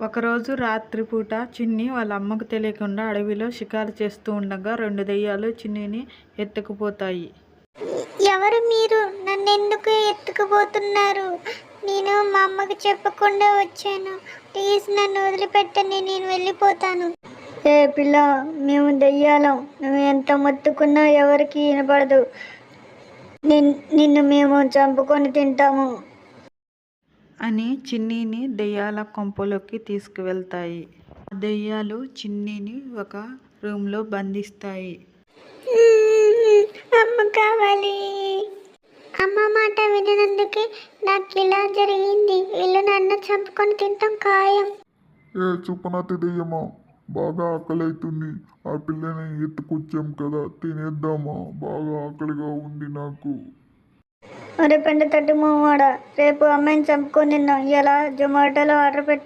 ఒకరోజు రాత్రిపూట చిన్ని వాళ్ళ అమ్మకు తెలియకుండా అడవిలో షికారు చేస్తూ ఉండగా 2 దెయ్యాలు చిన్నిని ఎత్తుకుపోతాయి. ఎవరు మీరు? నన్నెందుకు ఎత్తుకుపోతున్నారు? నేను మా అమ్మకి చెప్పకుండా వచ్చాను. ప్లీజ్ నన్ను వదిలిపెట్టండి, నేను వెళ్ళిపోతాను. ఏ పిల్ల, మేము దెయ్యాలం. నువ్వు ఎంత మొత్తుకున్నా ఎవరికి వినపడదు. నిన్ను మేము చంపుకొని తింటాము అని చిన్నిని దెయ్యాల కొంపలోకి తీసుకువెళ్తాయి. ఆ దెయ్యాలు చిన్నిని ఒక రూమ్లో బంధిస్తాయి. అమ్మ కావాలి. అమ్మ మాట వినందుకే నాకు ఇలా జరిగింది. వీళ్ళు నన్ను చంపుకొని తింటాం ఖాయం. ఏ చుప్పనాతి దెయ్యమా, బాగా ఆకలైతుంది. ఆ పిల్లని ఎత్తుకొచ్చాం కదా, తినేద్దామా? బాగా ఆకలిగా ఉంది నాకు. ఒరే పెండ తట్టు మొహమాడా, రేపు అమ్మాయిని చంపుకొని తిన్నాం. ఇలా జొమాటోలో ఆర్డర్ పెట్టాం.